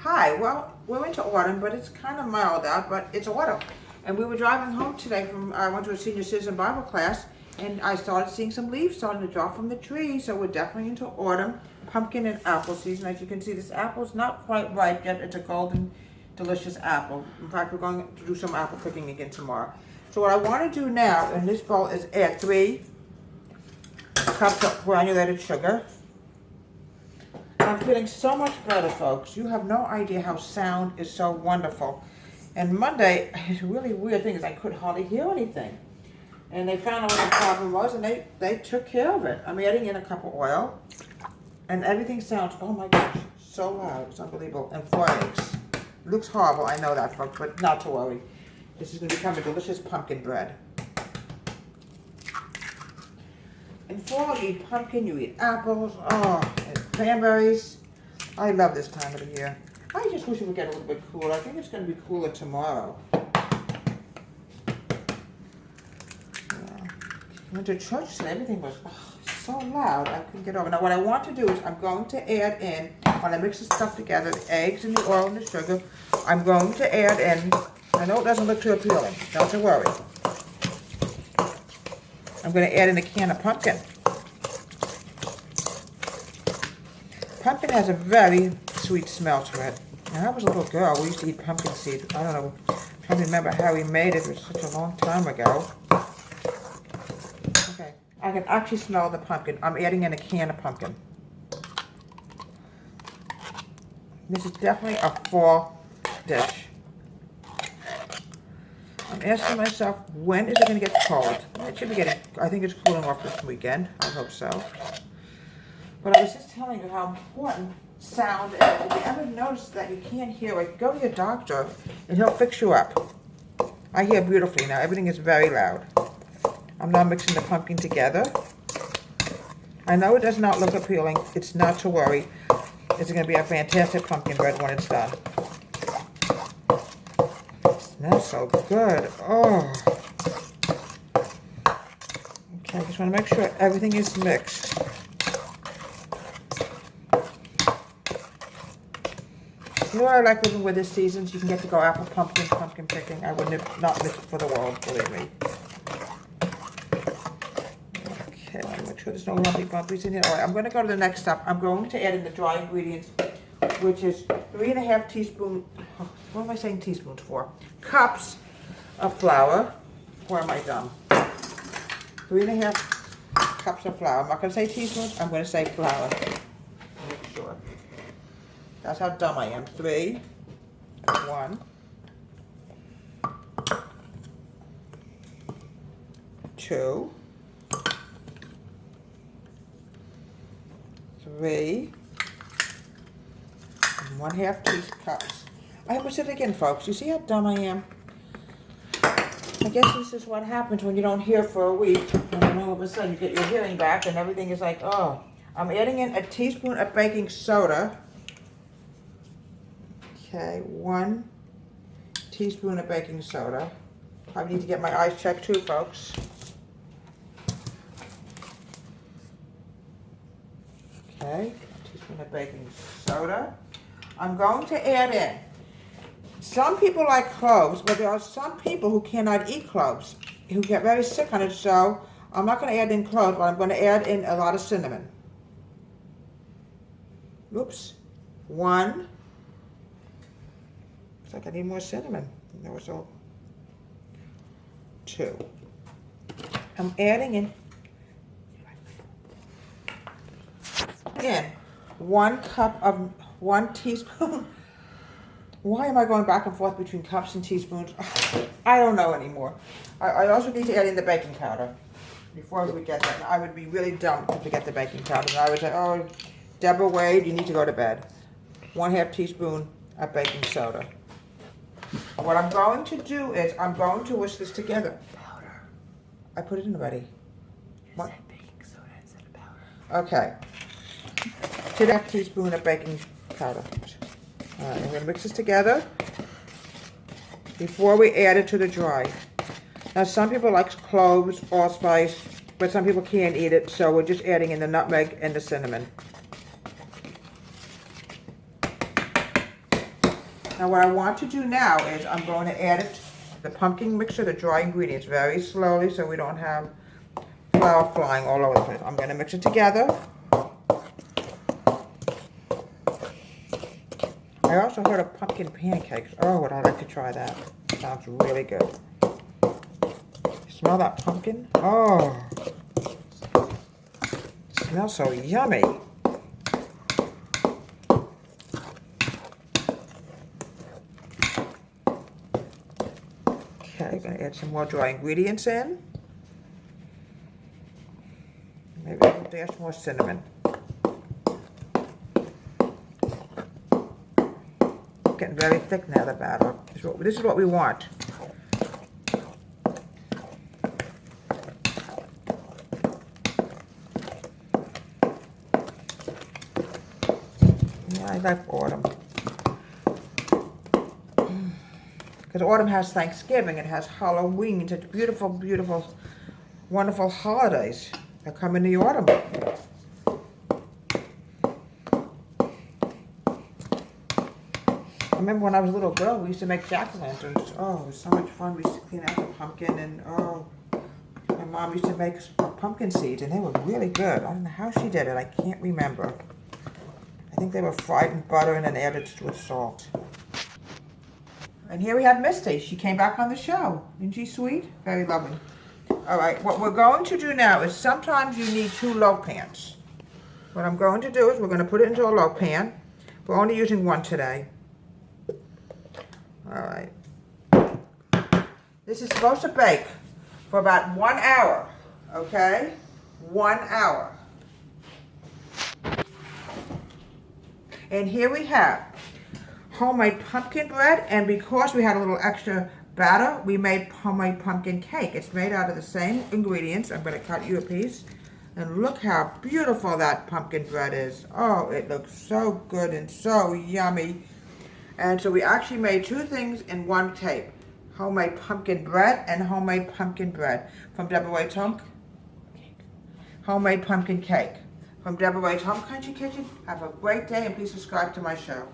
Hi, well, we're into autumn, but it's kind of mild out, but it's autumn. And we were driving home today I went to a senior citizen Bible class, and I started seeing some leaves starting to drop from the tree, so we're definitely into autumn, pumpkin and apple season. As you can see, this apple's not quite ripe yet. It's a golden, delicious apple. In fact, we're going to do some apple picking again tomorrow. So what I want to do now in this bowl is add 3 cups of granulated sugar. I'm feeling so much better, folks. You have no idea how sound is so wonderful. And Monday, a really weird thing is I could hardly hear anything. And they found out what the problem was, and they took care of it. I'm adding in a cup of oil, and everything sounds, oh my gosh, so loud. It's unbelievable. And 4 eggs. It looks horrible, I know that, folks, but not to worry. This is going to become a delicious pumpkin bread. In fall, you eat pumpkin, you eat apples, and cranberries. I love this time of the year. I just wish it would get a little bit cooler. I think it's going to be cooler tomorrow. I went to church and everything was so loud, I couldn't get over. Now what I want to do is I'm going to add in, when I mix this stuff together, the eggs and the oil and the sugar, I'm going to add in, I know it doesn't look too appealing, don't you worry. I'm going to add in a can of pumpkin. Pumpkin has a very sweet smell to it. When I was a little girl, we used to eat pumpkin seeds. I don't know, I can't remember how we made it. It was such a long time ago. Okay, I can actually smell the pumpkin. I'm adding in a can of pumpkin. This is definitely a fall dish. I'm asking myself, when is it going to get cold? It should be getting, I think it's cooling off this weekend. I hope so. But I was just telling you how important sound is. If you ever notice that you can't hear it, go to your doctor and he'll fix you up. I hear beautifully now. Everything is very loud. I'm now mixing the pumpkin together. I know it does not look appealing. It's not to worry. It's going to be a fantastic pumpkin bread when it's done. Smells so good. Oh. Okay, I just want to make sure everything is mixed. You know what I like living with this season? You can get to go apple pumpkin picking. I wouldn't have not missed it for the world, believe me. Okay, let me make sure there's no lumpy bumpies in here. All right, I'm going to go to the next step. I'm going to add in the dry ingredients, which is 3½ teaspoons, what am I saying teaspoons for? Cups of flour. Where am I dumb? 3½ cups of flour. I'm not going to say teaspoons, I'm going to say flour. Make sure. That's how dumb I am. 3, 1, 2, 3, and 1/2 teaspoons. I almost said it again, folks. You see how dumb I am? I guess this is what happens when you don't hear for a week, and then all of a sudden you get your hearing back, and everything is like, oh. I'm adding in a teaspoon of baking soda. Okay, 1 teaspoon of baking soda. I need to get my eyes checked too, folks. Okay, a teaspoon of baking soda. I'm going to add in, some people like cloves, but there are some people who cannot eat cloves, who get very sick on it, so I'm not going to add in cloves, but I'm going to add in a lot of cinnamon. Oops. 1. Looks like I need more cinnamon. There was all 2. I'm adding in 1 teaspoon. Why am I going back and forth between cups and teaspoons? I don't know anymore. I also need to add in the baking powder. Before we get that, I would be really dumb to forget the baking powder. And I would say, oh, Deborah Wade, you need to go to bed. 1/2 teaspoon of baking soda. What I'm going to do is I'm going to whisk this together. Powder. I put it in already. What? You said baking soda instead of powder. Okay. 2½ teaspoon of baking powder. All right, I'm going to mix this together before we add it to the dry. Now, some people like cloves, allspice, but some people can't eat it, so we're just adding in the nutmeg and the cinnamon. Now what I want to do now is I'm going to add it, the pumpkin mixture, the dry ingredients, very slowly so we don't have flour flying all over the place. I'm going to mix it together. I also heard of pumpkin pancakes. Oh, would I like to try that. Sounds really good. Smell that pumpkin? Oh, smells so yummy. Okay, gonna add some more dry ingredients in. Maybe a little dash more cinnamon. Getting very thick now, the batter. This is what we want. Yeah, I like autumn. Because autumn has Thanksgiving, it has Halloween, such beautiful, beautiful, wonderful holidays that come in the autumn. I remember when I was a little girl, we used to make jack-o'-lanterns. Oh, it was so much fun. We used to clean out the pumpkin and, oh, my mom used to make pumpkin seeds and they were really good. I don't know how she did it. I can't remember. I think they were fried in butter and then added with salt. And here we have Misty. She came back on the show. Isn't she sweet? Very lovely. All right, what we're going to do now is sometimes you need 2 loaf pans. What I'm going to do is we're going to put it into a loaf pan. We're only using one today. All right. This is supposed to bake for about 1 hour, okay? 1 hour. And here we have homemade pumpkin bread, and because we had a little extra batter, we made homemade pumpkin cake. It's made out of the same ingredients. I'm going to cut you a piece. And look how beautiful that pumpkin bread is. Oh, it looks so good and so yummy. And so we actually made 2 things in one tape. Homemade pumpkin bread and homemade pumpkin bread from Deborah Waite's homemade pumpkin cake from Deborah Waite's Home Country Kitchen. Have a great day and please subscribe to my show.